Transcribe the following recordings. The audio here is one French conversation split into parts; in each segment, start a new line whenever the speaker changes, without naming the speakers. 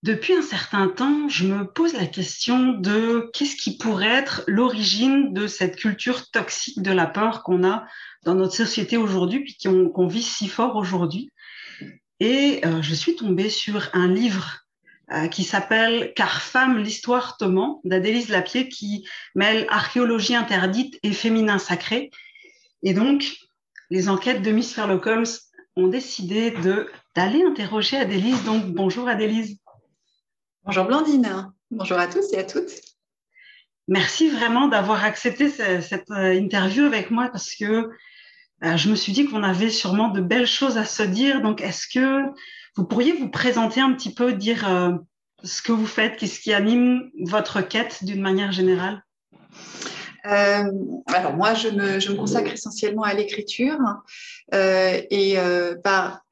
Depuis un certain temps, je me pose la question de qu'est-ce qui pourrait être l'origine de cette culture toxique de la peur qu'on a dans notre société aujourd'hui, puis qu'on vit si fort aujourd'hui. Et je suis tombée sur un livre qui s'appelle Car femme, l'histoire te ment d'Adélise Lapierre qui mêle archéologie interdite et féminin sacré. Et donc, les enquêtes de Miss Sherlock Holmes ont décidé d'aller interroger Adélise. Donc, bonjour Adélise.
Bonjour Blandine, bonjour à tous et à toutes.
Merci vraiment d'avoir accepté cette interview avec moi parce que je me suis dit qu'on avait sûrement de belles choses à se dire. Donc, est-ce que vous pourriez vous présenter un petit peu, dire ce que vous faites, qu'est-ce qui anime votre quête d'une manière générale?
Euh, alors moi, je me consacre essentiellement à l'écriture par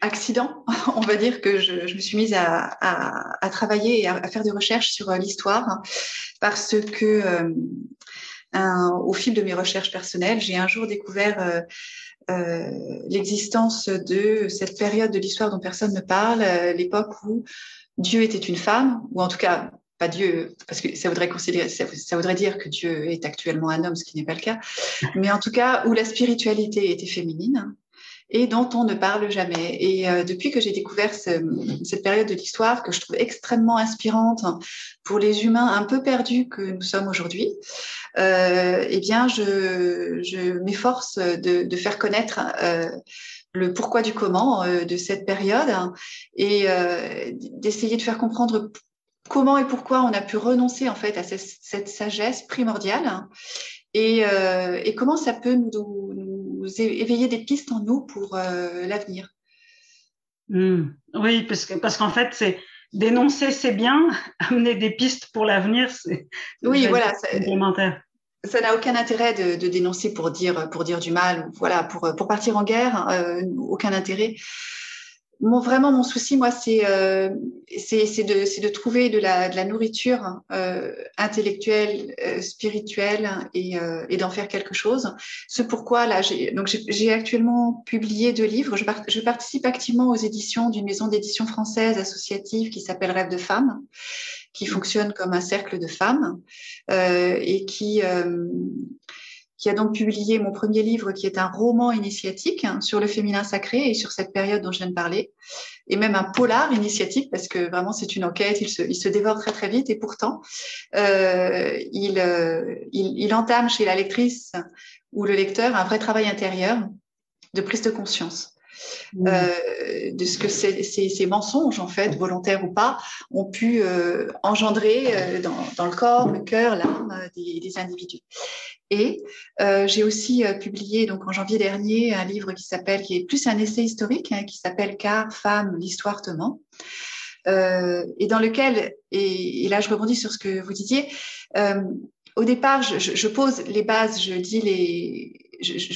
accident, on va dire que je me suis mise à travailler et à faire des recherches sur l'histoire parce que au fil de mes recherches personnelles, j'ai un jour découvert l'existence de cette période de l'histoire dont personne ne parle, l'époque où Dieu était une femme, ou en tout cas pas Dieu, parce que ça voudrait dire que Dieu est actuellement un homme, ce qui n'est pas le cas, mais en tout cas où la spiritualité était féminine et dont on ne parle jamais. Et depuis que j'ai découvert cette période de l'histoire que je trouve extrêmement inspirante pour les humains un peu perdus que nous sommes aujourd'hui, eh bien, je m'efforce de faire connaître le pourquoi du comment de cette période et d'essayer de faire comprendre comment et pourquoi on a pu renoncer en fait à cette sagesse primordiale et comment ça peut nous éveiller des pistes en nous pour l'avenir.
Oui, parce qu'en fait, c'est dénoncer, c'est bien, amener des pistes pour l'avenir,
Oui,
j'allais dire,
voilà,
complémentaire.
ça n'a aucun intérêt de dénoncer pour dire du mal, ou voilà, pour partir en guerre, aucun intérêt. Vraiment, mon souci, moi, c'est de trouver de la nourriture intellectuelle, spirituelle et d'en faire quelque chose. C'est pourquoi, là, j'ai actuellement publié 2 livres. Je participe activement aux éditions d'une maison d'édition française associative qui s'appelle Rêve de femmes, qui fonctionne comme un cercle de femmes et qui a donc publié mon premier livre, qui est un roman initiatique sur le féminin sacré et sur cette période dont je viens de parler, et même un polar initiatique, parce que vraiment c'est une enquête, il se dévore très très vite, et pourtant il entame chez la lectrice ou le lecteur un vrai travail intérieur de prise de conscience. De ce que ces mensonges, en fait, volontaires ou pas, ont pu engendrer dans le corps, le cœur, l'âme des individus. Et j'ai aussi publié donc en janvier dernier un livre qui est plus un essai historique, hein, qui s'appelle Car femme, l'histoire te ment, et dans lequel, et là je rebondis sur ce que vous disiez, au départ je pose les bases, je dis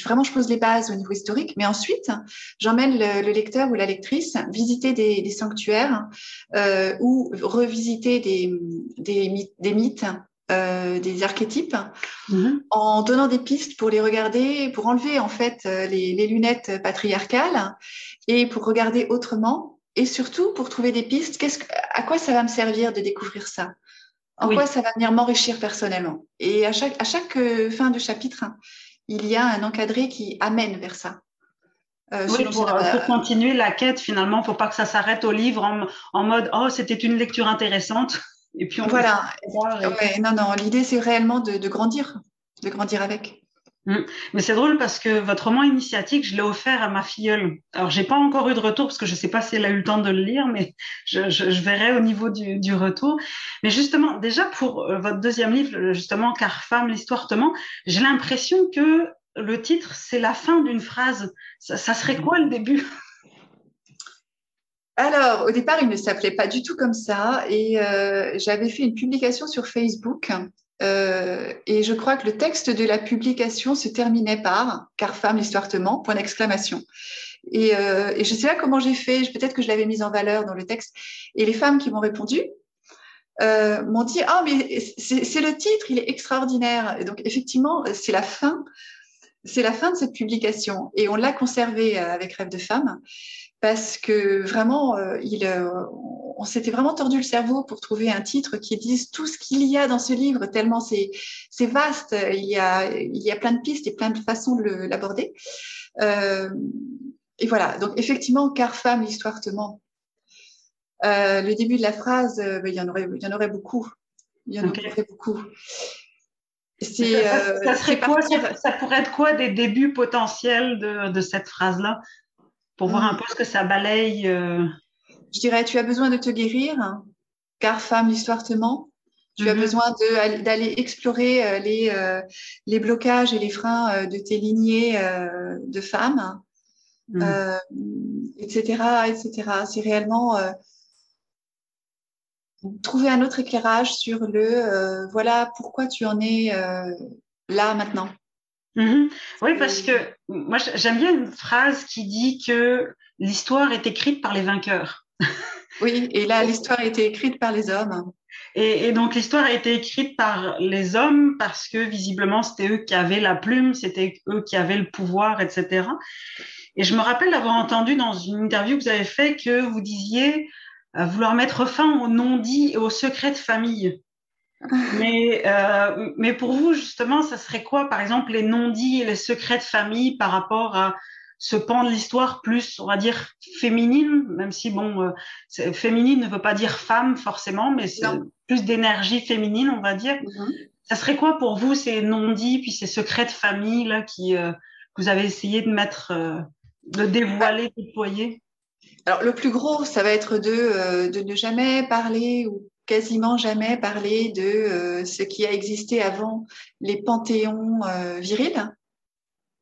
vraiment je pose les bases au niveau historique, mais ensuite j'emmène le lecteur ou la lectrice visiter des sanctuaires ou revisiter des mythes, des archétypes,
Mhm.
en donnant des pistes pour les regarder, pour enlever en fait les lunettes patriarcales et pour regarder autrement et surtout pour trouver des pistes. À quoi ça va me servir de découvrir ça? En quoi
Oui.
ça va venir m'enrichir personnellement? Et à chaque fin de chapitre, il y a un encadré qui amène vers ça.
Oui,
Selon son
pour continuer la quête, finalement, faut pas que ça s'arrête au livre en mode, oh, c'était une lecture intéressante. Et puis on
voilà.
part.
Ouais, non, non. L'idée c'est réellement de grandir avec.
Mm. Mais c'est drôle parce que votre roman initiatique, je l'ai offert à ma filleule. Alors, j'ai pas encore eu de retour parce que je sais pas si elle a eu le temps de le lire, mais je verrai au niveau du retour. Mais justement, déjà pour votre deuxième livre, justement, Car femme, l'histoire te ment, j'ai l'impression que le titre, c'est la fin d'une phrase. Ça serait quoi le début?
Alors, au départ, il ne s'appelait pas du tout comme ça et j'avais fait une publication sur Facebook et je crois que le texte de la publication se terminait par Car femme, l'histoire te ment, point d'exclamation. Et je ne sais pas comment j'ai fait, peut-être que je l'avais mise en valeur dans le texte. Et les femmes qui m'ont répondu m'ont dit ah, mais c'est le titre, il est extraordinaire. Et donc, effectivement, c'est la fin de cette publication et on l'a conservé avec Rêve de femme parce que vraiment, on s'était vraiment tordu le cerveau pour trouver un titre qui dise tout ce qu'il y a dans ce livre, tellement c'est vaste. Il y a plein de pistes et plein de façons de l'aborder. Et voilà. Donc, effectivement, car femme, l'histoire te ment. Le début de la phrase, il y en aurait beaucoup. Il y en aurait beaucoup.
Ça serait quoi, ça pourrait être quoi des débuts potentiels de cette phrase-là, pour voir un peu ce que ça balaye?
Je dirais, tu as besoin de te guérir, car femme, l'histoire te ment. Tu as besoin d'aller explorer les blocages et les freins de tes lignées de femmes, etc., etc. C'est réellement trouver un autre éclairage sur voilà pourquoi tu en es là maintenant.
Oui, parce que moi, j'aime bien une phrase qui dit que l'histoire est écrite par les vainqueurs.
Oui, et là, l'histoire a été écrite par les hommes.
Et donc, l'histoire a été écrite par les hommes parce que visiblement, c'était eux qui avaient la plume, c'était eux qui avaient le pouvoir, etc. Et je me rappelle d'avoir entendu dans une interview que vous avez fait que vous disiez vouloir mettre fin aux non-dits et aux secrets de famille. Mais pour vous, justement, ça serait quoi, par exemple, les non-dits et les secrets de famille par rapport à ce pan de l'histoire plus, on va dire, féminine, même si, bon, féminine ne veut pas dire femme forcément, mais c'est plus d'énergie féminine, on va dire. Ça serait quoi pour vous, ces non-dits, puis ces secrets de famille là, que vous avez essayé de mettre, de dévoiler, de déployer?
Alors, le plus gros, ça va être de ne jamais parler ou quasiment jamais parler de ce qui a existé avant les panthéons virils.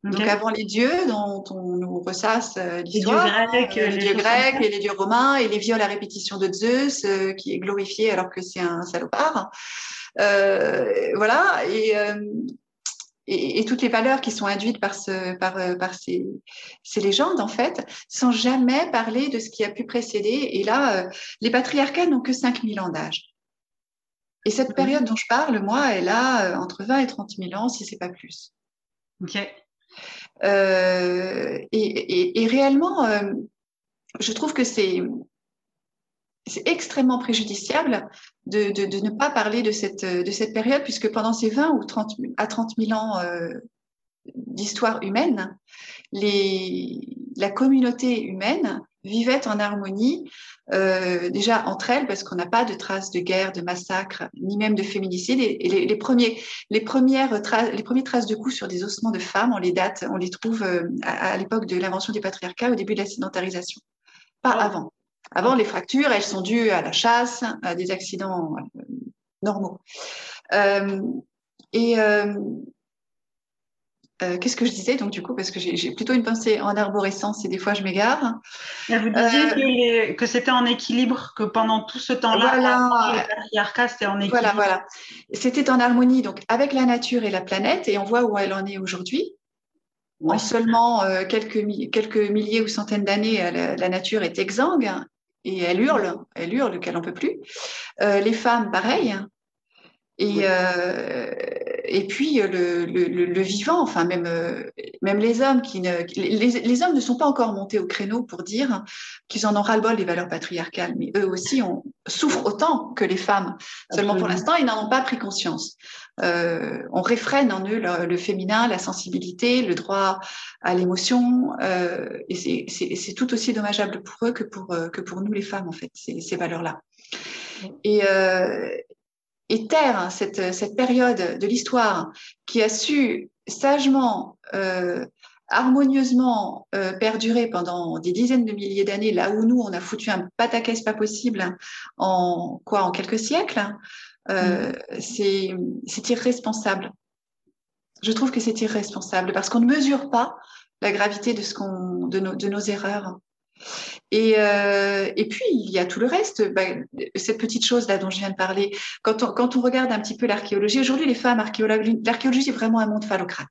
Donc, avant les dieux dont on nous ressasse l'histoire, les dieux grecs et les dieux romains, et les viols à répétition de Zeus, qui est glorifié alors que c'est un salopard. Voilà, et toutes les valeurs qui sont induites par ces légendes, en fait, sans jamais parler de ce qui a pu précéder. Et là, les patriarcats n'ont que 5000 ans d'âge. Et cette période dont je parle, moi, elle a entre 20 et 30 000 ans, si c'est pas plus. Et réellement, je trouve que c'est extrêmement préjudiciable de ne pas parler de cette période, puisque pendant ces 20 ou 30 à 30 000 ans d'histoire humaine, la communauté humaine vivait en harmonie, déjà entre elles, parce qu'on n'a pas de traces de guerre, de massacre, ni même de féminicide. Et les premières traces de coups sur des ossements de femmes, on les trouve à l'époque de l'invention du patriarcat, au début de la sédentarisation, pas avant. Avant, les fractures, elles sont dues à la chasse, à des accidents normaux. Qu'est-ce que je disais donc du coup, parce que j'ai plutôt une pensée en arborescence et des fois je m'égare.
Vous disiez que c'était en équilibre, que pendant tout ce temps-là, avant le patriarcat, c'était en équilibre.
Voilà. C'était en harmonie donc avec la nature et la planète, et on voit où elle en est aujourd'hui. En seulement quelques milliers ou centaines d'années, la nature est exsangue et elle hurle qu'elle n'en peut plus. Les femmes, pareil. Et puis le vivant, enfin même les hommes les hommes ne sont pas encore montés au créneau pour dire qu'ils en ont ras-le-bol des valeurs patriarcales, mais eux aussi souffrent autant que les femmes. Seulement pour l'instant, ils n'en ont pas pris conscience. On réfrène en eux le féminin, la sensibilité, le droit à l'émotion, et c'est tout aussi dommageable pour eux que pour nous les femmes, en fait, ces valeurs-là. Et taire cette période de l'histoire qui a su sagement, harmonieusement perdurer pendant des dizaines de milliers d'années, là où nous, on a foutu un pataquès pas possible en quelques siècles, c'est irresponsable. Je trouve que c'est irresponsable parce qu'on ne mesure pas la gravité de nos erreurs. Et puis, il y a tout le reste, cette petite chose-là dont je viens de parler. Quand on regarde un petit peu l'archéologie, aujourd'hui, les femmes archéologues, l'archéologie, c'est vraiment un monde phallocrate.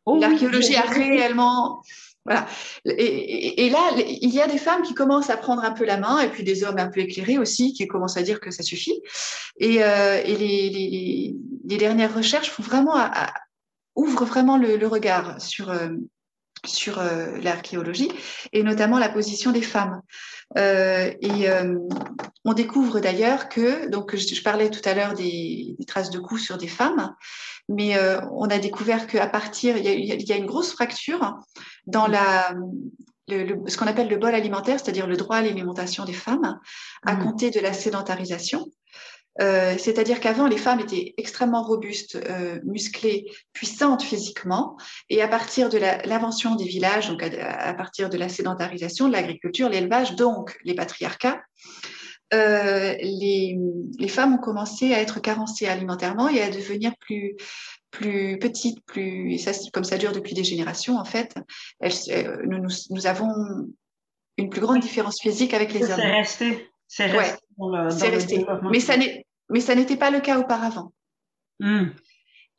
L'archéologie a réellement... Voilà. Et là, il y a des femmes qui commencent à prendre un peu la main, et puis des hommes un peu éclairés aussi, qui commencent à dire que ça suffit. Et les dernières recherches ouvrent vraiment le regard sur sur l'archéologie, et notamment la position des femmes. On découvre d'ailleurs que, donc je parlais tout à l'heure des traces de coups sur des femmes, mais on a découvert qu'à partir, il y a une grosse fracture dans ce qu'on appelle le bol alimentaire, c'est-à-dire le droit à l'alimentation des femmes, à compter de la sédentarisation. C'est-à-dire qu'avant, les femmes étaient extrêmement robustes, musclées, puissantes physiquement, et à partir de l'invention des villages, donc à partir de la sédentarisation, de l'agriculture, l'élevage, donc les patriarcats, les femmes ont commencé à être carencées alimentairement et à devenir plus petites, comme ça dure depuis des générations en fait. Nous avons une plus grande différence physique avec les hommes.
C'est resté
c'est resté. Mais ça n'était pas le cas auparavant.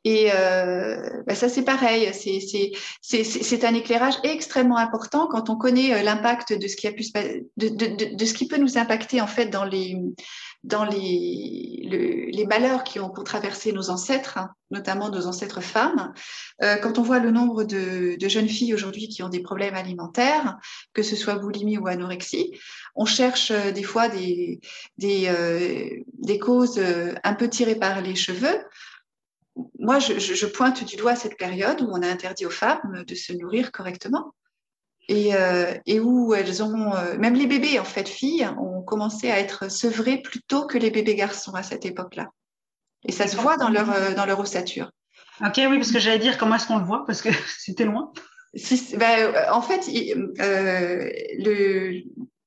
Et ça, c'est pareil. C'est un éclairage extrêmement important quand on connaît l'impact de ce qui a pu de ce qui peut nous impacter en fait dans les malheurs qui ont traversé nos ancêtres, hein, notamment nos ancêtres femmes. Quand on voit le nombre de jeunes filles aujourd'hui qui ont des problèmes alimentaires, que ce soit boulimie ou anorexie, on cherche des fois des causes un peu tirées par les cheveux. Moi, je pointe du doigt cette période où on a interdit aux femmes de se nourrir correctement et où elles ont, même les bébés, en fait, filles, ont commencé à être sevrés plus tôt que les bébés garçons à cette époque-là. Et ça se voit dans leur ossature.
Ok, oui, parce que j'allais dire comment est-ce qu'on le voit, parce que c'était loin.
En fait,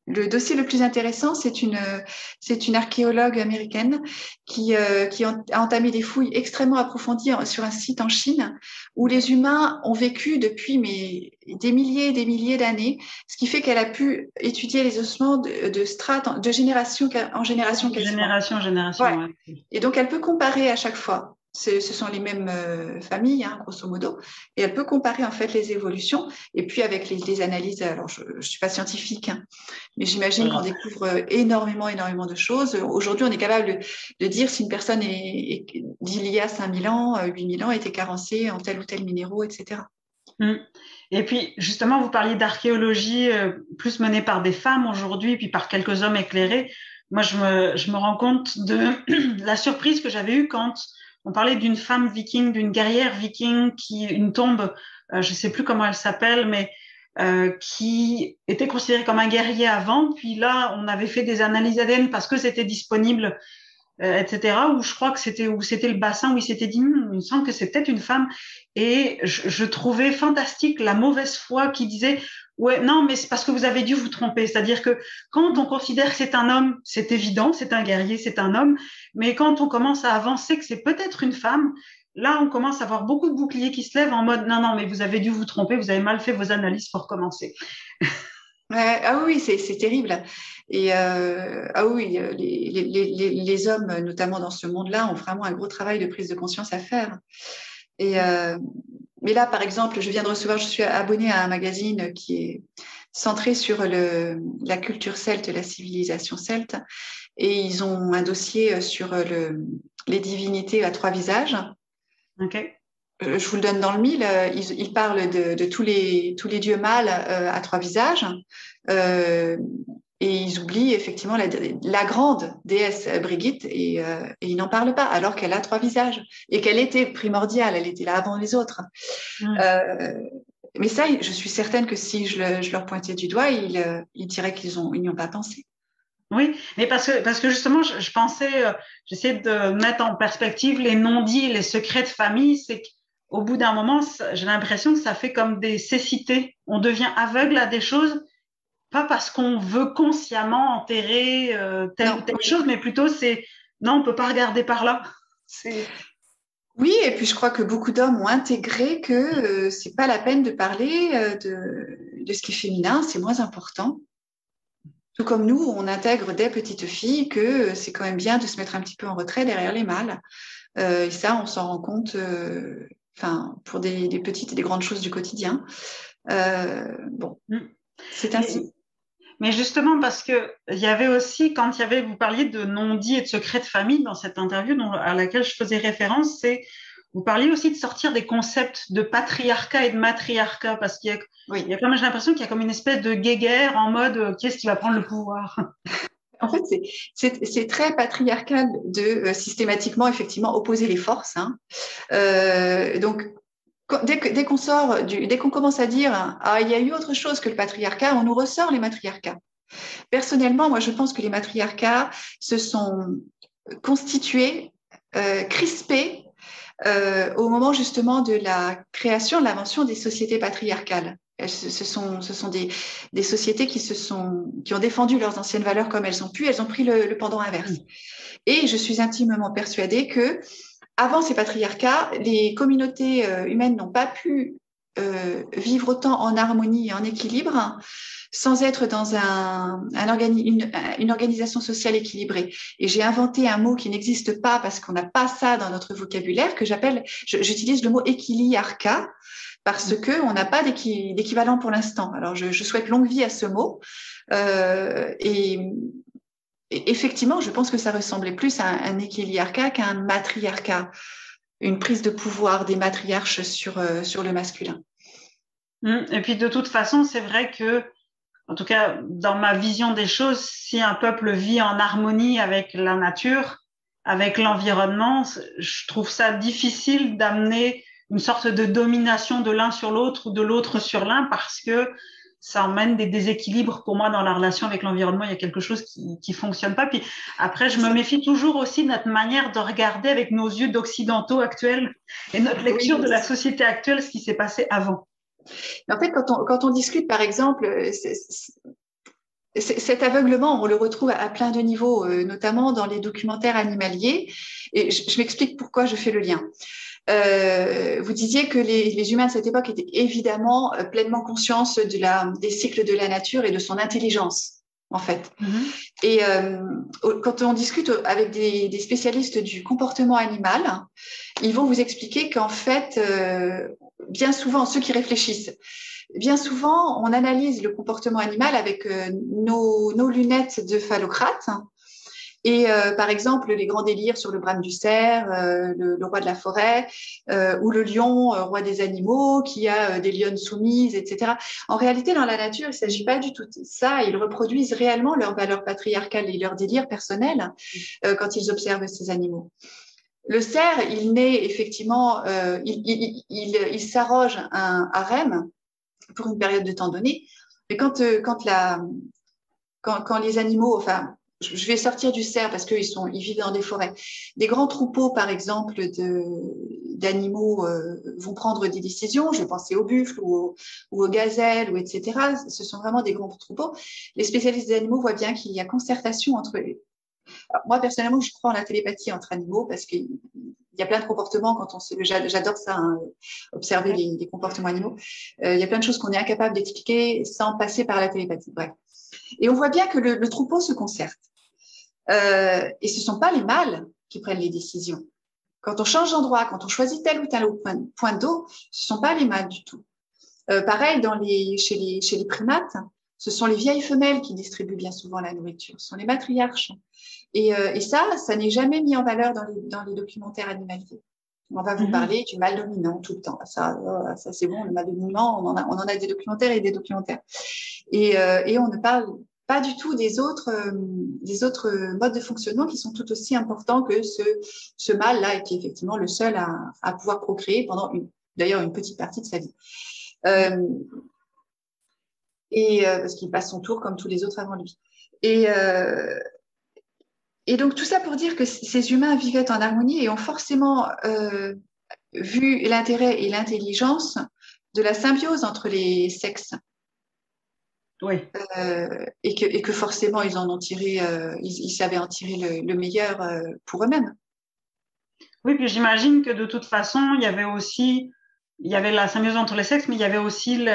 le dossier le plus intéressant, c'est une archéologue américaine qui a entamé des fouilles extrêmement approfondies sur un site en Chine où les humains ont vécu depuis des milliers d'années, ce qui fait qu'elle a pu étudier les ossements de strates de génération en génération quasiment.
Génération en génération,
ouais.
Ouais.
Et donc, elle peut comparer à chaque fois. Ce sont les mêmes familles, hein, grosso modo, et elle peut comparer en fait les évolutions. Et puis avec les analyses, alors je suis pas scientifique, hein, mais j'imagine qu'on découvre énormément de choses. Aujourd'hui, on est capable de dire si une personne d'il y a 5000 ans, 8000 ans, était carencée en tel ou tel minéraux, etc.
Et puis, justement, vous parliez d'archéologie plus menée par des femmes aujourd'hui, puis par quelques hommes éclairés. Moi, je me rends compte de la surprise que j'avais eue quand on parlait d'une femme viking, d'une guerrière viking, une tombe, je ne sais plus comment elle s'appelle, mais qui était considérée comme un guerrier avant. Puis là, on avait fait des analyses ADN parce que c'était disponible, etc. Où je crois que c'était le bassin où il s'était dit, il me semble que c'est peut-être une femme. Et je trouvais fantastique la mauvaise foi qui disait, ouais, non, mais c'est parce que vous avez dû vous tromper. C'est-à-dire que quand on considère que c'est un homme, c'est évident, c'est un guerrier, c'est un homme. Mais quand on commence à avancer que c'est peut-être une femme, là, on commence à avoir beaucoup de boucliers qui se lèvent en mode, non, mais vous avez dû vous tromper, vous avez mal fait vos analyses pour recommencer.
Ah oui, c'est terrible. Et ah oui, les hommes, notamment dans ce monde-là, ont vraiment un gros travail de prise de conscience à faire. Mais là, par exemple, je suis abonnée à un magazine qui est centré sur la culture celte, la civilisation celte, et ils ont un dossier sur les divinités à 3 visages.
Ok.
Je vous le donne dans le mille. Ils parlent de tous les dieux mâles à 3 visages. Et ils oublient effectivement la grande déesse Brigitte et ils n'en parlent pas alors qu'elle a 3 visages et qu'elle était primordiale, elle était là avant les autres. Mais ça, je suis certaine que si je leur pointais du doigt, ils diraient qu'ils n'y ont pas pensé.
Oui, mais parce que justement, je pensais, j'essayais de mettre en perspective les non-dits, les secrets de famille, c'est qu'au bout d'un moment, j'ai l'impression que ça fait comme des cécités. On devient aveugle à des choses, pas parce qu'on veut consciemment enterrer telle ou telle chose, mais plutôt non, on peut pas regarder par là.
Oui, et puis je crois que beaucoup d'hommes ont intégré que c'est pas la peine de parler de ce qui est féminin, c'est moins important. Tout comme nous, on intègre des petites filles que c'est quand même bien de se mettre un petit peu en retrait derrière les mâles. Et ça, on s'en rend compte pour des petites et des grandes choses du quotidien. C'est ainsi.
Mais justement, parce que il y avait aussi, vous parliez de non-dits et de secrets de famille dans cette interview à laquelle je faisais référence, c'est vous parliez aussi de sortir des concepts de patriarcat et de matriarcat, parce qu'il y a, il y a comme, j'ai l'impression qu'il y a comme une espèce de guéguerre en mode qui est-ce qui va prendre le pouvoir?
En fait, c'est très patriarcal de systématiquement, effectivement, opposer les forces. Hein. Donc, dès qu'on commence à dire ah, il y a eu autre chose que le patriarcat, on nous ressort les matriarcats. Personnellement, moi, je pense que les matriarcats se sont constitués, crispés au moment justement de la création, de l'invention des sociétés patriarcales. Ce sont des sociétés qui ont défendu leurs anciennes valeurs comme elles ont pu. Elles ont pris le pendant inverse. Et je suis intimement persuadée que avant ces patriarcats, les communautés humaines n'ont pas pu vivre autant en harmonie et en équilibre sans être dans une organisation sociale équilibrée. Et j'ai inventé un mot qui n'existe pas parce qu'on n'a pas ça dans notre vocabulaire, que j'utilise le mot équiliarcat parce qu'on n'a pas d'équivalent pour l'instant. Alors, je souhaite longue vie à ce mot. Et effectivement, je pense que ça ressemblait plus à un équiliarcat qu'à un matriarcat, une prise de pouvoir des matriarches sur le masculin.
Et puis de toute façon, c'est vrai que, en tout cas, dans ma vision des choses, si un peuple vit en harmonie avec la nature, avec l'environnement, je trouve ça difficile d'amener une sorte de domination de l'un sur l'autre ou de l'autre sur l'un parce que ça emmène des déséquilibres pour moi dans la relation avec l'environnement. Il y a quelque chose qui fonctionne pas. Puis après, je me méfie toujours aussi de notre manière de regarder avec nos yeux d'occidentaux actuels et notre lecture de la société actuelle, ce qui s'est passé avant.
En fait, quand on discute, par exemple, cet aveuglement, on le retrouve à plein de niveaux, notamment dans les documentaires animaliers. Et je m'explique pourquoi je fais le lien. Vous disiez que les humains de cette époque étaient évidemment pleinement conscients des cycles de la nature et de son intelligence, en fait. Et quand on discute avec des spécialistes du comportement animal, ils vont vous expliquer qu'en fait, bien souvent, ceux qui réfléchissent, bien souvent, on analyse le comportement animal avec nos lunettes de phallocrate. Et par exemple, les grands délires sur le brame du cerf, le roi de la forêt, ou le lion, roi des animaux, qui a des lionnes soumises, etc. En réalité, dans la nature, il ne s'agit pas du tout de ça. Ils reproduisent réellement leurs valeurs patriarcales et leurs délires personnels quand ils observent ces animaux. Le cerf, il naît effectivement, il s'arroge un harem pour une période de temps donnée, mais quand les animaux, enfin, je vais sortir du cerf parce ils vivent dans des forêts. Des grands troupeaux, par exemple, d'animaux vont prendre des décisions. Je vais penser aux buffles ou aux gazelles, etc. Ce sont vraiment des grands troupeaux. Les spécialistes des animaux voient bien qu'il y a concertation entre eux. Alors, moi, personnellement, je crois en la télépathie entre animaux parce qu'il y a plein de comportements j'adore ça, hein, observer les comportements animaux. Il y a plein de choses qu'on est incapable d'expliquer sans passer par la télépathie. Bref. Et on voit bien que le troupeau se concerte. Et ce ne sont pas les mâles qui prennent les décisions. Quand on change d'endroit, quand on choisit tel ou tel point d'eau, ce ne sont pas les mâles du tout. Pareil, chez les primates, ce sont les vieilles femelles qui distribuent bien souvent la nourriture. Ce sont les matriarches. Et ça n'est jamais mis en valeur dans les documentaires animaliers. On va vous parler du mâle dominant tout le temps. Ça c'est bon, le mâle dominant, on en a des documentaires et des documentaires. Et on ne parle pas du tout des autres modes de fonctionnement qui sont tout aussi importants que ce mâle-là, et qui est effectivement le seul à pouvoir procréer pendant d'ailleurs une petite partie de sa vie. Parce qu'il passe son tour comme tous les autres avant lui. Et donc, tout ça pour dire que ces humains vivaient en harmonie et ont forcément vu l'intérêt et l'intelligence de la symbiose entre les sexes.
Oui.
Et que forcément, ils en ont tiré, ils savaient en tirer le meilleur pour eux-mêmes.
Oui, puis j'imagine que de toute façon, il y avait la symbiose entre les sexes, mais il y avait aussi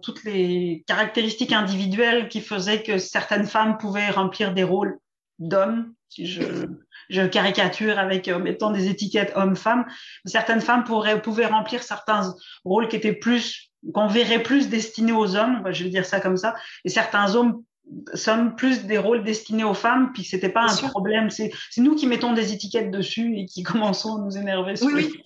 toutes les caractéristiques individuelles qui faisaient que certaines femmes pouvaient remplir des rôles d'hommes, si je caricature avec mettant des étiquettes homme-femme. Certaines femmes pouvaient remplir certains rôles qu'on verrait plus destinés aux hommes, je vais dire ça comme ça, et certains hommes sommes plus des rôles destinés aux femmes, puis que c'était pas
Bien
un
sûr.
problème. C'est nous qui mettons des étiquettes dessus et qui commençons à nous énerver
Oui,
sur les...
oui.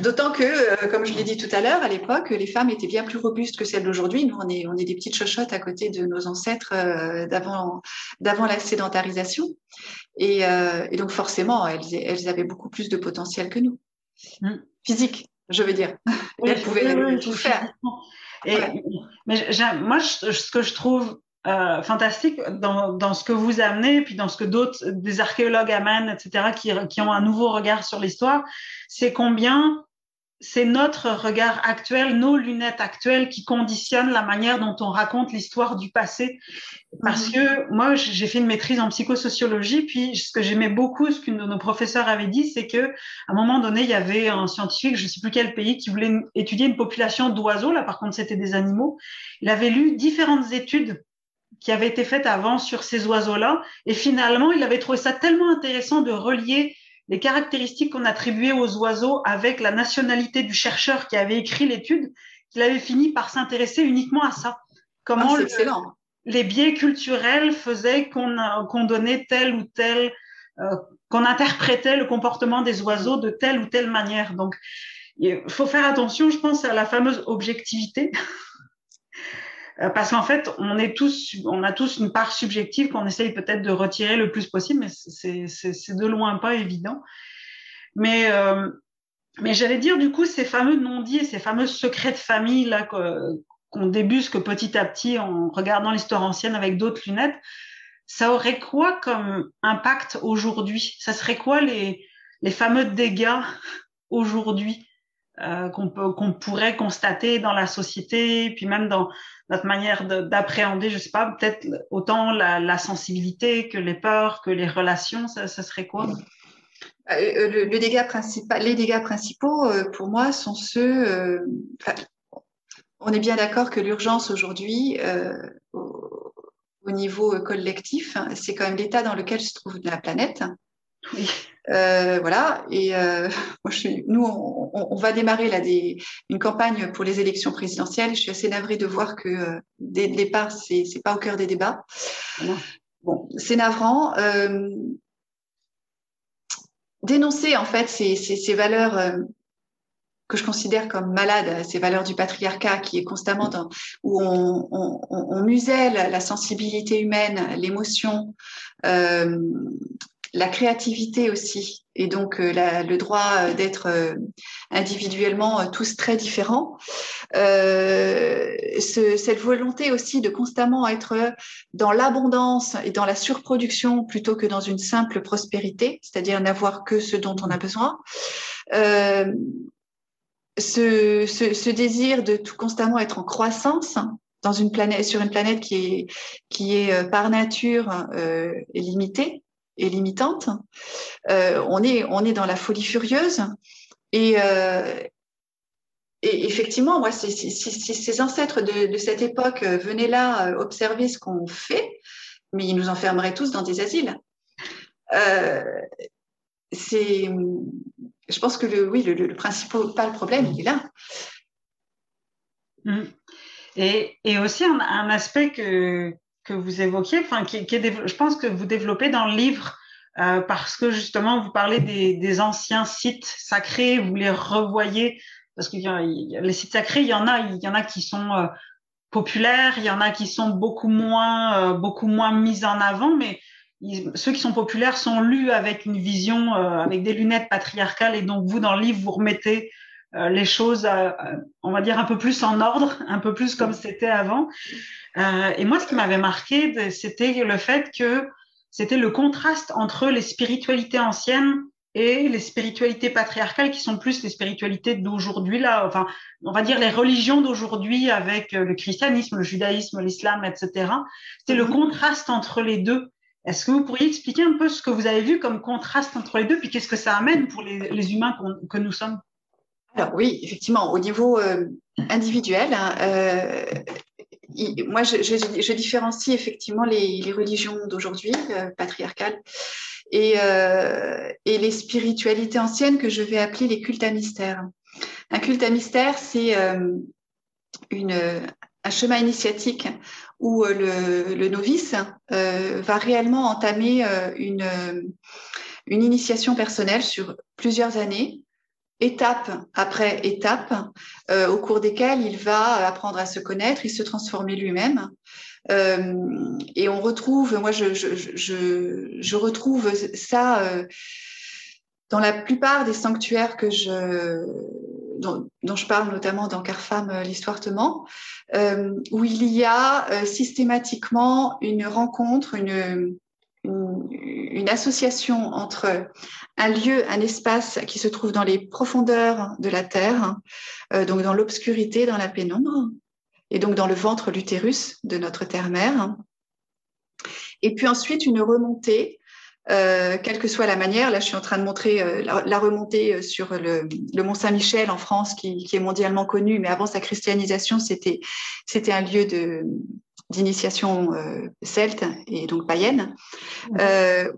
D'autant que, comme je l'ai dit tout à l'heure, à l'époque, les femmes étaient bien plus robustes que celles d'aujourd'hui. Nous, on est des petites chochottes à côté de nos ancêtres d'avant la sédentarisation. Et donc, forcément, elles avaient beaucoup plus de potentiel que nous. Physique, je veux dire.
Oui,
Elles pouvaient tout faire.
physiquement. Et,
Ouais.
mais moi, ce que je trouve fantastique dans ce que vous amenez, puis dans ce que d'autres, des archéologues amènent, etc., qui ont un nouveau regard sur l'histoire, c'est combien c'est notre regard actuel, nos lunettes actuelles qui conditionnent la manière dont on raconte l'histoire du passé. Parce que moi, j'ai fait une maîtrise en psychosociologie, puis ce que j'aimais beaucoup, ce qu'une de nos professeurs avait dit, c'est que à un moment donné, il y avait un scientifique, je ne sais plus quel pays, qui voulait étudier une population d'oiseaux. Là, par contre, c'était des animaux. Il avait lu différentes études qui avaient été faites avant sur ces oiseaux-là, et finalement, il avait trouvé ça tellement intéressant de relier les caractéristiques qu'on attribuait aux oiseaux avec la nationalité du chercheur qui avait écrit l'étude, qu'il avait fini par s'intéresser uniquement à ça. Comment
C'est excellent.
les biais culturels faisaient qu'on donnait tel ou tel, qu'on interprétait le comportement des oiseaux de telle ou telle manière. Donc, il faut faire attention, je pense, à la fameuse objectivité. Parce qu'en fait, on a tous une part subjective qu'on essaye peut-être de retirer le plus possible, mais c'est de loin pas évident. Mais, euh, mais j'allais dire, du coup, ces fameux non-dits et ces fameux secrets de famille là qu'on débusque petit à petit en regardant l'histoire ancienne avec d'autres lunettes, ça aurait quoi comme impact aujourd'hui? Ça serait quoi les fameux dégâts aujourd'hui qu'on pourrait constater dans la société, puis même dans notre manière d'appréhender, je sais pas, peut-être autant la sensibilité que les peurs, que les relations, ça serait quoi?
Le dégât principal, les dégâts principaux, pour moi, sont ceux. On est bien d'accord que l'urgence aujourd'hui, au niveau collectif, hein, c'est quand même l'état dans lequel se trouve la planète.
Oui.
Voilà. Et nous, on va démarrer là une campagne pour les élections présidentielles. Je suis assez navrée de voir que dès le départ, c'est pas au cœur des débats.
Non.
Bon, c'est navrant. Dénoncer en fait ces valeurs que je considère comme malades, ces valeurs du patriarcat qui est constamment où on muselle la sensibilité humaine, l'émotion, la créativité aussi, et donc le droit d'être individuellement tous très différents. Cette volonté aussi de constamment être dans l'abondance et dans la surproduction plutôt que dans une simple prospérité, c'est-à-dire n'avoir que ce dont on a besoin. Ce désir de tout constamment être en croissance dans une planète, sur une planète qui est par nature limitée et limitante. On est dans la folie furieuse et effectivement, moi, si ces ancêtres de cette époque venaient là observer ce qu'on fait, mais ils nous enfermeraient tous dans des asiles. Je pense que le principal problème, il est là.
Et aussi un aspect que vous évoquiez, enfin, je pense que vous développez dans le livre, parce que justement, vous parlez des anciens sites sacrés, vous les revoyez, parce que les sites sacrés, il y en a qui sont populaires, il y en a qui sont beaucoup moins mis en avant, mais ceux qui sont populaires sont lus avec une vision, avec des lunettes patriarcales, et donc vous, dans le livre, vous remettez les choses, on va dire, un peu plus en ordre, un peu plus comme c'était avant. Et moi, ce qui m'avait marqué, c'était le fait que c'était le contraste entre les spiritualités anciennes et les spiritualités patriarcales qui sont plus les spiritualités d'aujourd'hui, là, enfin, on va dire les religions d'aujourd'hui avec le christianisme, le judaïsme, l'islam, etc. C'était le contraste entre les deux. Est-ce que vous pourriez expliquer un peu ce que vous avez vu comme contraste entre les deux, puis qu'est-ce que ça amène pour les humains que nous sommes?
Alors oui, effectivement, au niveau individuel, hein, moi je différencie effectivement les religions d'aujourd'hui, patriarcales, et les spiritualités anciennes que je vais appeler les cultes à mystère. Un culte à mystère, c'est un chemin initiatique où le novice va réellement entamer une initiation personnelle sur plusieurs années, étape après étape, au cours desquelles il va apprendre à se connaître et se transformer lui-même. Et on retrouve, moi je retrouve ça dans la plupart des sanctuaires dont je parle, notamment dans Car Femme, l'histoire te ment, où il y a systématiquement une rencontre, une association entre un lieu, un espace qui se trouve dans les profondeurs de la terre, donc dans l'obscurité, dans la pénombre, et donc dans le ventre, l'utérus de notre terre-mère. Et puis ensuite, une remontée, quelle que soit la manière. Là, je suis en train de montrer la remontée sur le Mont Saint-Michel en France, qui est mondialement connu, mais avant sa christianisation, c'était un lieu d'initiation celte et donc païenne,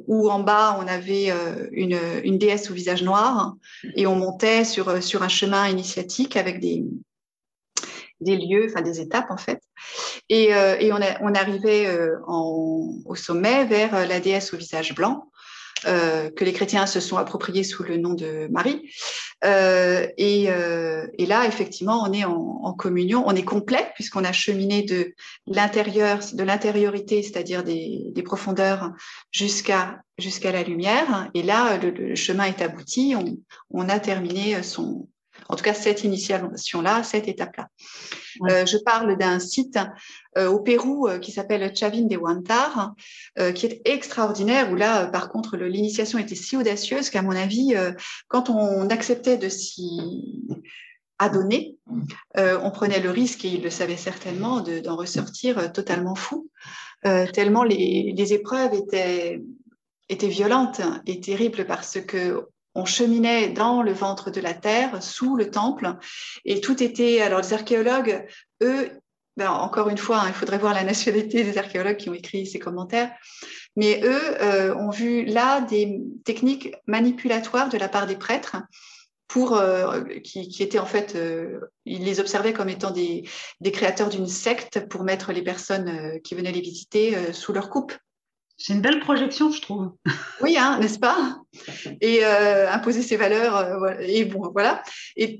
où en bas, on avait une déesse au visage noir, et on montait sur un chemin initiatique avec des lieux, enfin des étapes en fait. Et on arrivait au sommet vers la déesse au visage blanc, que les chrétiens se sont appropriés sous le nom de Marie. Et là, effectivement, on est en communion, on est complet puisqu'on a cheminé de l'intériorité, c'est-à-dire des profondeurs, jusqu'à la lumière. Et là, le chemin est abouti. On a terminé en tout cas cette initiation-là, cette étape-là. Je parle d'un site au Pérou qui s'appelle Chavin de Huántar, qui est extraordinaire, où là, par contre, l'initiation était si audacieuse qu'à mon avis, quand on acceptait de s'y adonner, on prenait le risque, et il le savait certainement, d'en ressortir totalement fou, tellement les épreuves étaient violentes et terribles, parce que on cheminait dans le ventre de la terre, sous le temple, et tout était... Alors, les archéologues, eux, ben, encore une fois, il faudrait voir la nationalité des archéologues qui ont écrit ces commentaires, mais eux ont vu là des techniques manipulatoires de la part des prêtres, qui étaient en fait... ils les observaient comme étant des créateurs d'une secte, pour mettre les personnes qui venaient les visiter sous leur coupe.
C'est une belle projection, je trouve.
Oui, hein, n'est-ce pas? Et imposer ses valeurs, voilà. Et bon, voilà.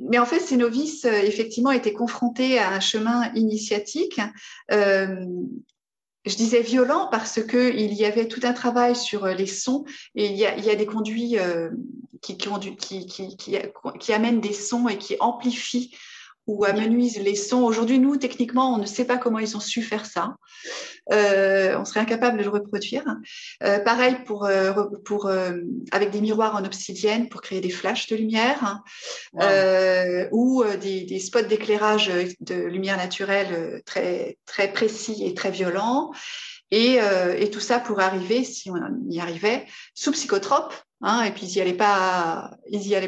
Mais en fait, ces novices, effectivement, étaient confrontés à un chemin initiatique. Je disais violent parce qu'il y avait tout un travail sur les sons, et il y a des conduits qui amènent des sons et qui amplifient ou amenuisent les sons. Aujourd'hui, nous, techniquement, on ne sait pas comment ils ont su faire ça. On serait incapable de le reproduire. Pareil avec des miroirs en obsidienne pour créer des flashs de lumière, ou des spots d'éclairage de lumière naturelle très, très précis et très violents. Et tout ça pour arriver, si on y arrivait, sous psychotrope. Et puis, ils y allaient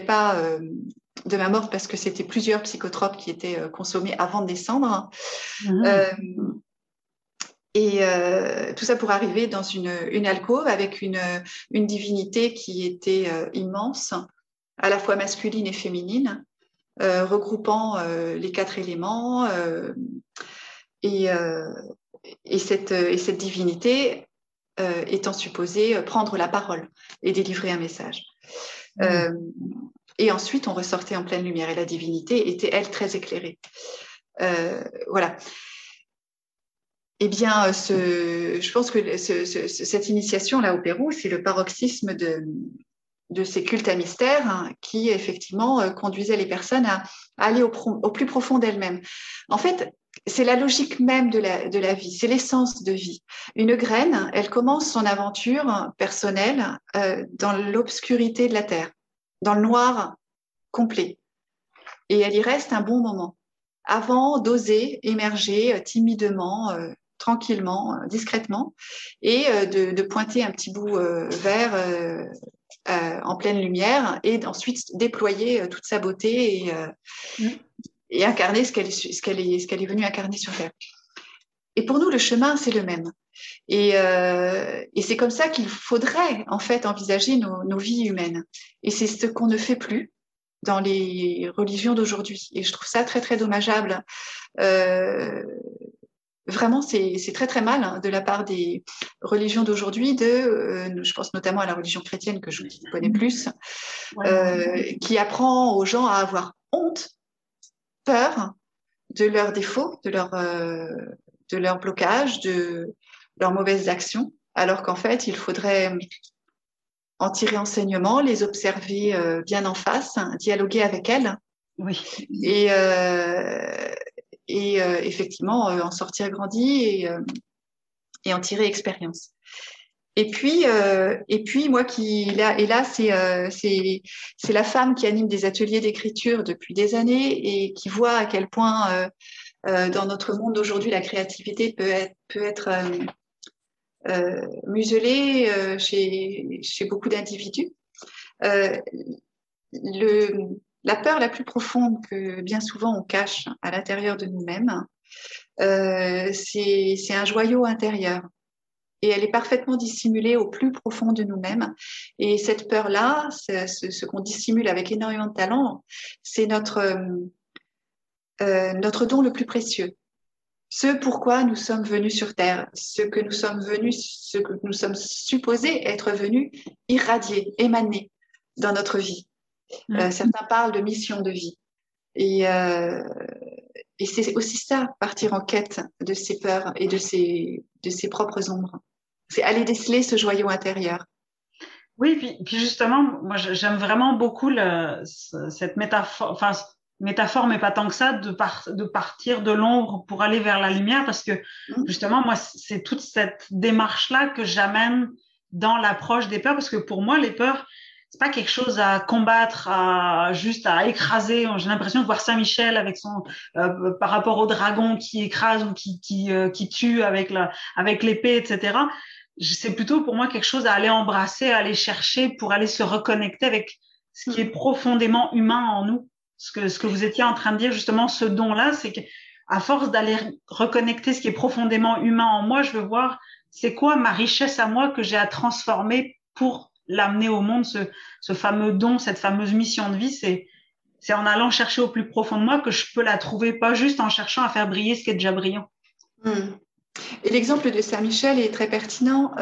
pas de main morte, parce que c'était plusieurs psychotropes qui étaient consommés avant de descendre. Et tout ça pour arriver dans une alcôve avec une divinité qui était immense, à la fois masculine et féminine, regroupant les 4 éléments. Et cette divinité étant supposée prendre la parole et délivrer un message. Et ensuite, on ressortait en pleine lumière, et la divinité était, elle, très éclairée. Voilà. Eh bien, je pense que cette initiation-là au Pérou, c'est le paroxysme de ces cultes à mystère, qui, effectivement, conduisaient les personnes à aller au plus profond d'elles-mêmes. En fait, c'est la logique même de la vie, c'est l'essence de vie. Une graine, elle commence son aventure personnelle dans l'obscurité de la terre, dans le noir complet. Et elle y reste un bon moment, avant d'oser émerger timidement, tranquillement, discrètement, et de pointer un petit bout vert en pleine lumière, et ensuite déployer toute sa beauté et incarner ce qu'elle est venue incarner sur Terre. Et pour nous, le chemin, c'est le même. Et c'est comme ça qu'il faudrait en fait envisager nos vies humaines. Et c'est ce qu'on ne fait plus dans les religions d'aujourd'hui. Et je trouve ça très, très dommageable. vraiment, c'est très très mal hein, de la part des religions d'aujourd'hui, je pense notamment à la religion chrétienne que je connais plus, qui apprend aux gens à avoir honte, peur de leurs défauts, de leur blocage, de leurs mauvaises actions, alors qu'en fait, il faudrait en tirer enseignement, les observer bien en face, hein, dialoguer avec elles et, effectivement en sortir grandi et en tirer expérience. Et puis moi c'est la femme qui anime des ateliers d'écriture depuis des années et qui voit à quel point dans notre monde d'aujourd'hui la créativité peut être muselée chez beaucoup d'individus. La peur la plus profonde que bien souvent on cache à l'intérieur de nous-mêmes, c'est un joyau intérieur. Et elle est parfaitement dissimulée au plus profond de nous-mêmes. Et cette peur-là, ce qu'on dissimule avec énormément de talent, c'est notre don le plus précieux. Ce pourquoi nous sommes venus sur Terre, ce que nous sommes supposés être venus irradier, émaner dans notre vie. Certains parlent de mission de vie. Et c'est aussi ça, partir en quête de ses peurs et de ses propres ombres. C'est aller déceler ce joyau intérieur.
Oui, puis justement, moi j'aime vraiment beaucoup cette métaphore, métaphore, mais pas tant que ça, de partir de l'ombre pour aller vers la lumière, parce que justement, moi, c'est toute cette démarche-là que j'amène dans l'approche des peurs, parce que pour moi, les peurs, c'est pas quelque chose à combattre, juste à écraser. J'ai l'impression de voir Saint-Michel avec par rapport au dragon qui écrase ou qui tue avec l'épée, etc. C'est plutôt pour moi quelque chose à aller embrasser, à aller chercher pour aller se reconnecter avec ce qui est profondément humain en nous. Ce que vous étiez en train de dire, justement, ce don-là, c'est qu'à force d'aller reconnecter ce qui est profondément humain en moi, je veux voir c'est quoi ma richesse à moi que j'ai à transformer pour l'amener au monde, ce fameux don, cette fameuse mission de vie. C'est en allant chercher au plus profond de moi que je peux la trouver, pas juste en cherchant à faire briller ce qui est déjà brillant.
Et l'exemple de Saint-Michel est très pertinent.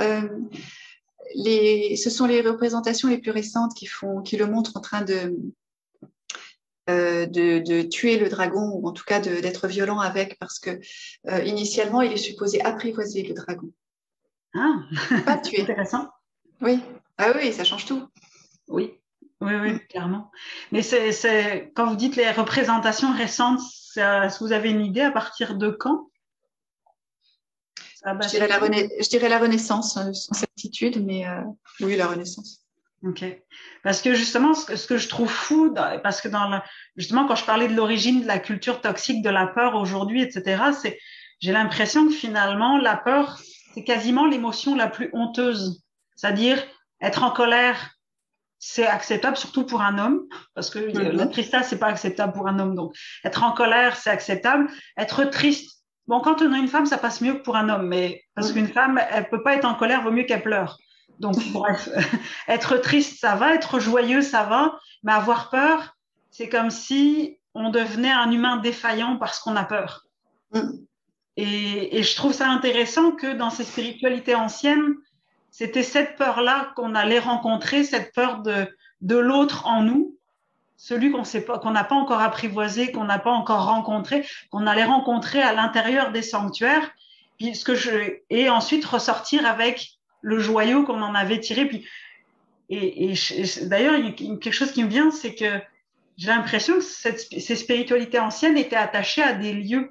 Ce sont les représentations les plus récentes qui le montrent en train de tuer le dragon, ou en tout cas d'être violent avec, parce que initialement, il est supposé apprivoiser le dragon.
Ah,
pas tuer.
Intéressant.
Oui. Ah oui, ça change tout.
Oui, clairement. Mais quand vous dites les représentations récentes, est-ce que vous avez une idée à partir de quand?
Je dirais la Renaissance, sans certitude, mais oui, la Renaissance.
Ok. Parce que justement, ce que je trouve fou, parce que justement, quand je parlais de l'origine de la culture toxique de la peur aujourd'hui, etc., j'ai l'impression que finalement, la peur, c'est quasiment l'émotion la plus honteuse. C'est-à-dire, être en colère, c'est acceptable, surtout pour un homme, parce que la tristesse, c'est pas acceptable pour un homme. Donc, être en colère, c'est acceptable. Être triste, bon, quand on a une femme, ça passe mieux que pour un homme, mais parce qu'une femme, elle peut pas être en colère, vaut mieux qu'elle pleure. Donc, bref, être triste, ça va, être joyeux, ça va, mais avoir peur, c'est comme si on devenait un humain défaillant parce qu'on a peur. Et je trouve ça intéressant que dans ces spiritualités anciennes, c'était cette peur-là qu'on allait rencontrer, cette peur de l'autre en nous, celui qu'on n'a pas encore apprivoisé, qu'on n'a pas encore rencontré, qu'on allait rencontrer à l'intérieur des sanctuaires, et ensuite ressortir avec le joyau qu'on en avait tiré. D'ailleurs, il y a quelque chose qui me vient, c'est que j'ai l'impression que ces spiritualités anciennes étaient attachées à des lieux,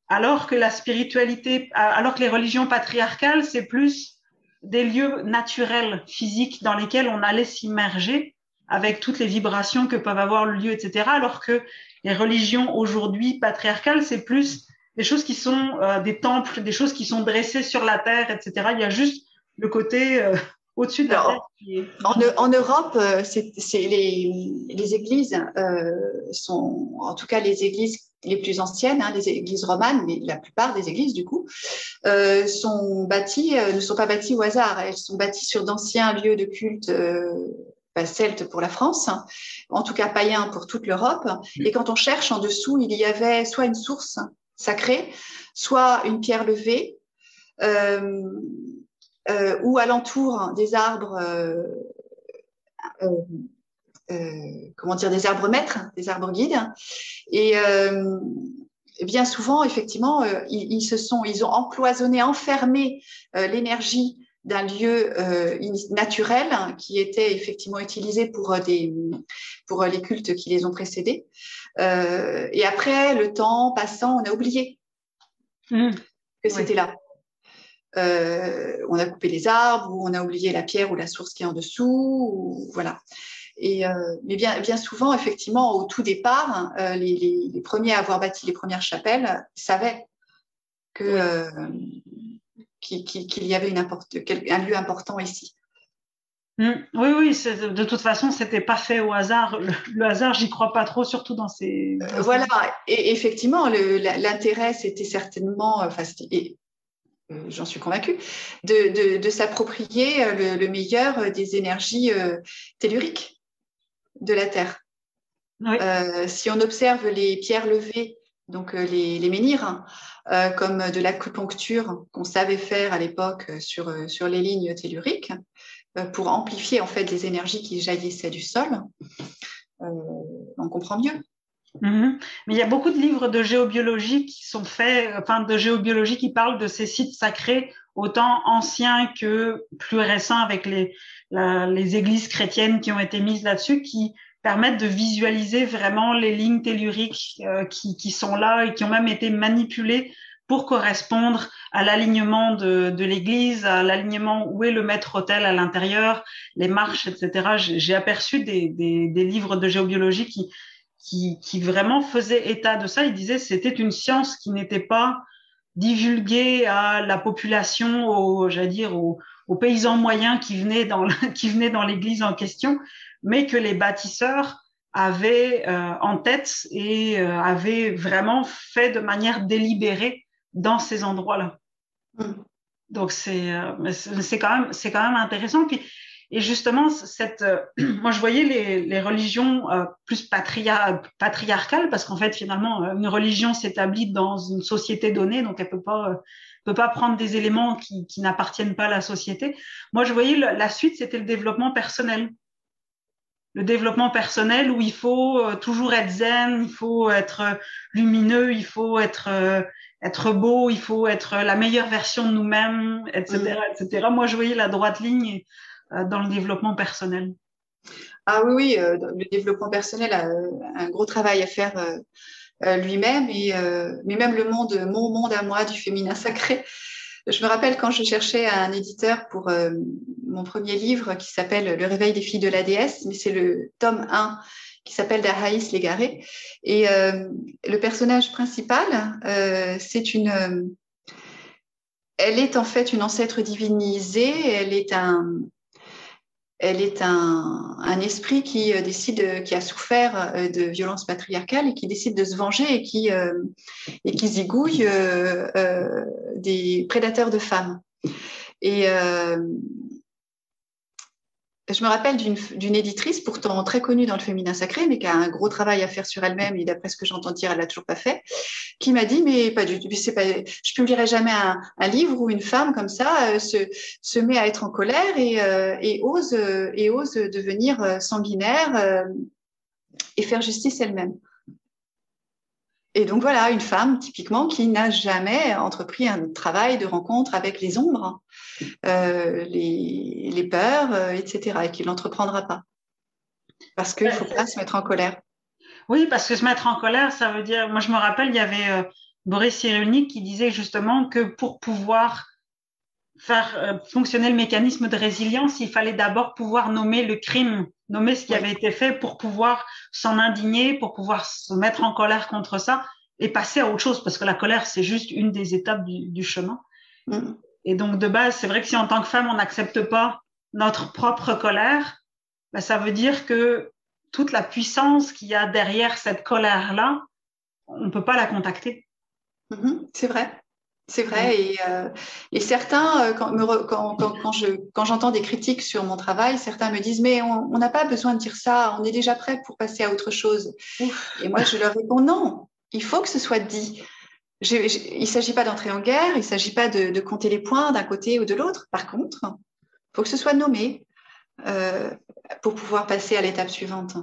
alors que les religions patriarcales, c'est plus des lieux naturels, physiques, dans lesquels on allait s'immerger avec toutes les vibrations que peuvent avoir le lieu, etc. Alors que les religions aujourd'hui patriarcales, c'est plus des choses qui sont des temples, des choses qui sont dressées sur la terre, etc. Il y a juste le côté au-dessus de la terre.
En Europe, les églises sont, en tout cas les églises les plus anciennes, les églises romanes, mais la plupart des églises du coup, ne sont pas bâties au hasard. Elles sont bâties sur d'anciens lieux de culte celtes pour la France, en tout cas païens pour toute l'Europe. Et quand on cherche en dessous, il y avait soit une source, sacrée, soit une pierre levée, ou alentour des arbres, comment dire, des arbres maîtres, des arbres guides. Et bien souvent, effectivement, ils ont encloisonné, enfermé l'énergie d'un lieu naturel qui était effectivement utilisé pour les cultes qui les ont précédés. Et après, le temps passant, on a oublié que c'était là. On a coupé les arbres, ou on a oublié la pierre ou la source qui est en dessous, voilà. Mais bien souvent, effectivement, au tout départ, les premiers à avoir bâti les premières chapelles savaient qu'il y avait un lieu important ici.
Oui, de toute façon, c'était pas fait au hasard. Le hasard, j'y crois pas trop, surtout dans ces...
Voilà, et effectivement, l'intérêt, c'était certainement, j'en suis convaincue, de s'approprier le meilleur des énergies telluriques de la Terre.
Oui.
Si on observe les pierres levées, donc les menhirs, comme de l'acupuncture qu'on savait faire à l'époque sur les lignes telluriques, pour amplifier en fait les énergies qui jaillissaient du sol, on comprend mieux.
Mais il y a beaucoup de livres de géobiologie qui sont faits, de géobiologie qui parlent de ces sites sacrés, autant anciens que plus récents, avec les églises chrétiennes qui ont été mises là-dessus, qui permettent de visualiser vraiment les lignes telluriques qui sont là et qui ont même été manipulées pour correspondre à l'alignement de l'église, à l'alignement où est le maître-autel à l'intérieur, les marches, etc. J'ai aperçu des livres de géobiologie qui vraiment faisait état de ça. Il disait que c'était une science qui n'était pas divulguée à la population, aux paysans moyens qui venaient dans l'église en question, mais que les bâtisseurs avaient en tête et avaient vraiment fait de manière délibérée dans ces endroits-là. Donc c'est quand même intéressant. Puis, et justement, moi, je voyais les religions plus patriarcales, parce qu'en fait, finalement, une religion s'établit dans une société donnée, donc elle peut pas prendre des éléments qui n'appartiennent pas à la société. Moi, je voyais la suite, c'était le développement personnel. Le développement personnel où il faut toujours être zen, il faut être lumineux, il faut être beau, il faut être la meilleure version de nous-mêmes, etc., etc. Moi, je voyais la droite ligne dans le développement personnel.
Ah oui, le développement personnel a un gros travail à faire lui-même, mais même mon monde à moi du féminin sacré. Je me rappelle quand je cherchais un éditeur pour mon premier livre qui s'appelle Le réveil des filles de la déesse, mais c'est le tome 1 qui s'appelle Daha'is l'égaré. Et le personnage principal, elle est en fait une ancêtre divinisée, elle est un esprit qui a souffert de violences patriarcales et qui décide de se venger et qui zigouille des prédateurs de femmes. Et je me rappelle d'une éditrice pourtant très connue dans le féminin sacré, mais qui a un gros travail à faire sur elle-même, et d'après ce que j'entends dire, elle l'a toujours pas fait, qui m'a dit, mais pas du tout, je publierai jamais un livre où une femme comme ça se met à être en colère et ose devenir sanguinaire et faire justice elle-même. Et donc voilà, une femme typiquement qui n'a jamais entrepris un travail de rencontre avec les ombres, les peurs, etc., et qui ne l'entreprendra pas. Parce qu'il ne faut pas se mettre en colère.
Oui, parce que se mettre en colère, ça veut dire... Moi, je me rappelle, il y avait Boris Cyrulnik qui disait justement que pour pouvoir faire fonctionner le mécanisme de résilience, il fallait d'abord pouvoir nommer le crime, nommer ce qui avait été fait pour pouvoir s'en indigner, pour pouvoir se mettre en colère contre ça et passer à autre chose, parce que la colère, c'est juste une des étapes du chemin. Et donc, de base, c'est vrai que si en tant que femme, on n'accepte pas notre propre colère, ben, ça veut dire que toute la puissance qu'il y a derrière cette colère-là, on ne peut pas la contacter.
C'est vrai. C'est vrai, et certains, quand j'entends des critiques sur mon travail, certains me disent, mais on n'a pas besoin de dire ça, on est déjà prêt pour passer à autre chose. Et moi, je leur réponds, non, il faut que ce soit dit. il ne s'agit pas d'entrer en guerre, il ne s'agit pas de compter les points d'un côté ou de l'autre. Par contre, il faut que ce soit nommé pour pouvoir passer à l'étape suivante.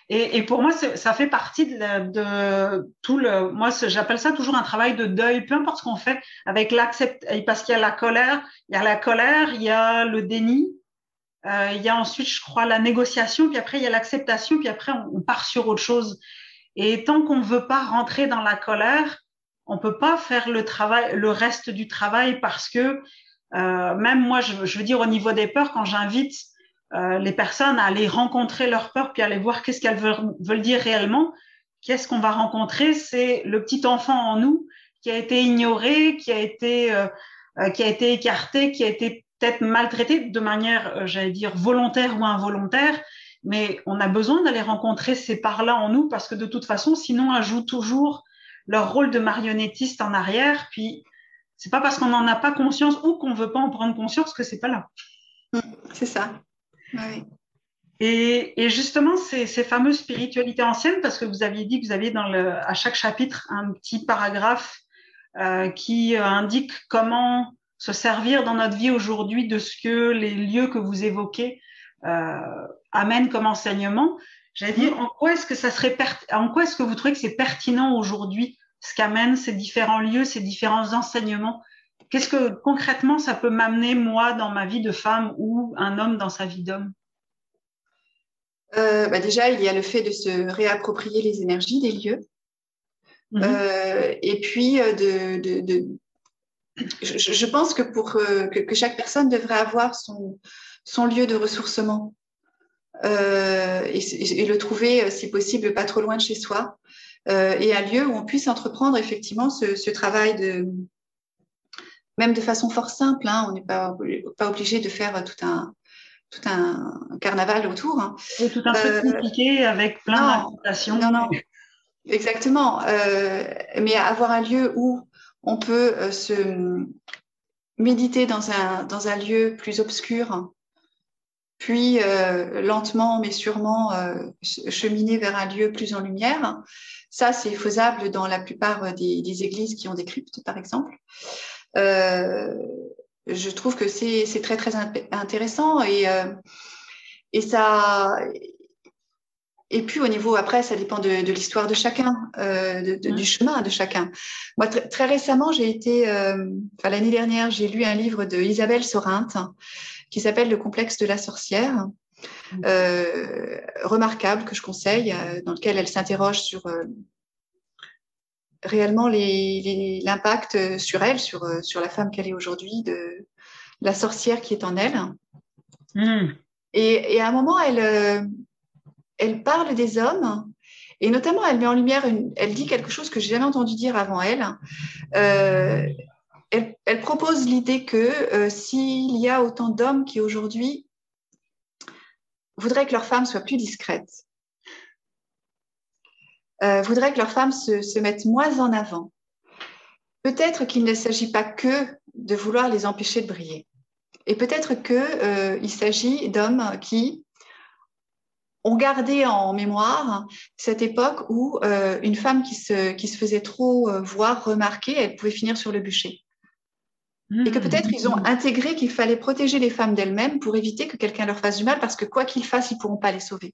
Et pour moi, ça fait partie de tout le. Moi, j'appelle ça toujours un travail de deuil, peu importe ce qu'on fait, avec parce qu'il y a la colère, il y a le déni, il y a ensuite, je crois, la négociation, puis après, il y a l'acceptation, puis après, on part sur autre chose. Et tant qu'on ne veut pas rentrer dans la colère, on ne peut pas faire le reste du travail parce que même moi, je veux dire, au niveau des peurs, quand j'invite les personnes à aller rencontrer leurs peurs puis à aller voir qu'est-ce qu'elles veulent dire réellement, qu'est-ce qu'on va rencontrer? C'est le petit enfant en nous qui a été ignoré, qui a été écarté, qui a été peut-être maltraité de manière, j'allais dire, volontaire ou involontaire. Mais on a besoin d'aller rencontrer ces parts-là en nous parce que de toute façon, sinon, elles jouent toujours leur rôle de marionnettiste en arrière. Puis, c'est pas parce qu'on n'en a pas conscience ou qu'on veut pas en prendre conscience que c'est pas là.
C'est ça. Oui.
Et justement, ces fameuses spiritualités anciennes, parce que vous aviez dit que vous aviez à chaque chapitre un petit paragraphe qui indique comment se servir dans notre vie aujourd'hui de ce que les lieux que vous évoquez amènent comme enseignement. J'allais dire, en quoi est-ce que vous trouvez que c'est pertinent aujourd'hui ce qu'amènent ces différents lieux, ces différents enseignements? Qu'est-ce que concrètement ça peut m'amener moi dans ma vie de femme ou un homme dans sa vie d'homme?
Déjà, il y a le fait de se réapproprier les énergies des lieux. Et puis, je pense que que chaque personne devrait avoir son lieu de ressourcement et le trouver, si possible, pas trop loin de chez soi. Et un lieu où on puisse entreprendre effectivement ce travail même de façon fort simple. Hein, on n'est pas obligé de faire tout un carnaval autour. Hein.
Et tout un truc compliqué avec plein d'invitations.
Non, exactement. Mais avoir un lieu où on peut se méditer dans un lieu plus obscur, puis lentement mais sûrement cheminer vers un lieu plus en lumière. Ça, c'est faisable dans la plupart des églises qui ont des cryptes, par exemple. Je trouve que c'est très, très intéressant et ça... Et puis au niveau, après, ça dépend de l'histoire de chacun, du chemin de chacun. Moi, très récemment, l'année dernière, j'ai lu un livre de Isabelle Sorinte qui s'appelle Le complexe de la sorcière, remarquable, que je conseille, dans lequel elle s'interroge sur réellement l'impact sur elle, sur la femme qu'elle est aujourd'hui, de la sorcière qui est en elle. Et à un moment, elle parle des hommes et notamment elle met en lumière, elle dit quelque chose que j'ai jamais entendu dire avant elle. Elle propose l'idée que s'il y a autant d'hommes qui aujourd'hui voudraient que leurs femmes soient plus discrètes, voudraient que leurs femmes se mettent moins en avant, peut-être qu'il ne s'agit pas que de vouloir les empêcher de briller. Et peut-être qu'il s'agit d'hommes qui ont gardé en mémoire cette époque où une femme qui se faisait trop voir, remarquer, elle pouvait finir sur le bûcher. Et que peut-être ils ont intégré qu'il fallait protéger les femmes d'elles-mêmes pour éviter que quelqu'un leur fasse du mal, parce que quoi qu'ils fassent, ils ne pourront pas les sauver.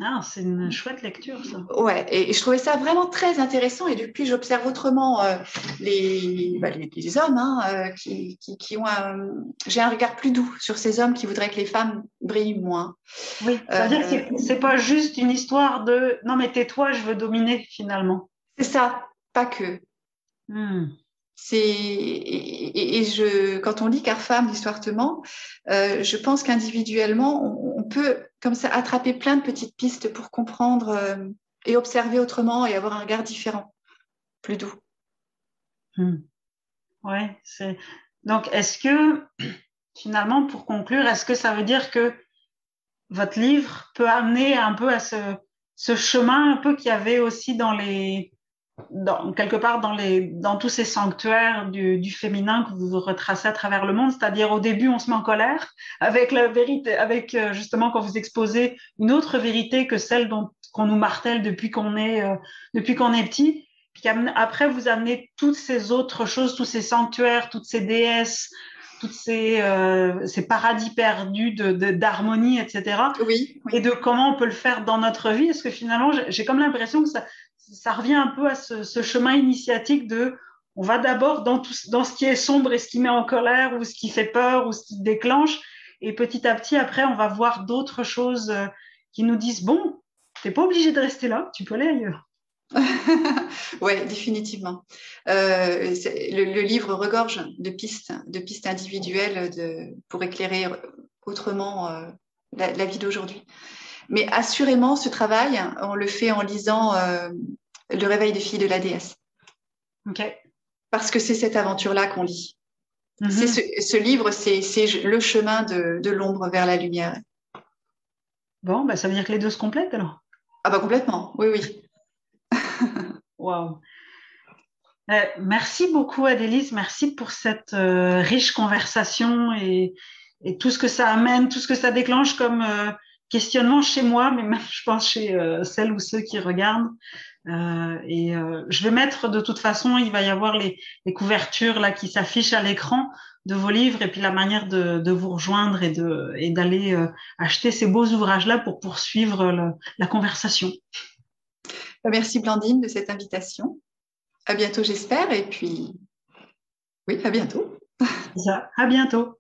Ah, c'est une chouette lecture, ça.
Ouais, et je trouvais ça vraiment très intéressant. Et depuis, j'observe autrement les hommes qui ont j'ai un regard plus doux sur ces hommes qui voudraient que les femmes brillent moins.
Oui, c'est-à-dire que c'est pas juste une histoire de « non mais tais-toi, je veux dominer » finalement.
C'est ça, pas que. Quand on lit Car femme, l'histoire te ment, je pense qu'individuellement, on peut comme ça attraper plein de petites pistes pour comprendre et observer autrement et avoir un regard différent, plus doux.
Ouais, donc est-ce que finalement, pour conclure, est-ce que ça veut dire que votre livre peut amener un peu à ce chemin un peu qu'il y avait aussi quelque part dans tous ces sanctuaires du féminin que vous retracez à travers le monde, c'est-à-dire au début on se met en colère avec la vérité, avec justement quand vous exposez une autre vérité que celle qu'on nous martèle depuis qu'on est petit, puis puis après vous amenez toutes ces autres choses, tous ces sanctuaires, toutes ces déesses, ces paradis perdus d'harmonie, etc.
Oui,
Et
oui.
de comment on peut le faire dans notre vie. Parce que finalement, j'ai comme l'impression que ça revient un peu à ce chemin initiatique de on va d'abord dans ce qui est sombre et ce qui met en colère ou ce qui fait peur ou ce qui déclenche. Et petit à petit, après, on va voir d'autres choses qui nous disent, bon, t'es pas obligé de rester là, tu peux aller ailleurs.
Oui, définitivement. Le livre regorge de pistes individuelles pour éclairer autrement la vie d'aujourd'hui. Mais assurément, ce travail, on le fait en lisant Le réveil des filles de la déesse.
Ok.
Parce que c'est cette aventure-là qu'on lit.
Mm-hmm.
Ce livre, c'est le chemin de l'ombre vers la lumière.
Bon, bah, ça veut dire que les deux se complètent alors.
Ah bah complètement, oui, oui.
Waouh. Merci beaucoup, Adélise. Merci pour cette riche conversation et tout ce que ça amène, tout ce que ça déclenche comme questionnement chez moi, mais même, je pense, chez celles ou ceux qui regardent. Je vais mettre de toute façon, il va y avoir les couvertures là qui s'affichent à l'écran de vos livres et puis la manière de vous rejoindre et d'aller acheter ces beaux ouvrages-là pour poursuivre la conversation.
Merci Blandine de cette invitation. À bientôt, j'espère. Et puis, oui, à bientôt.
Ça, à bientôt.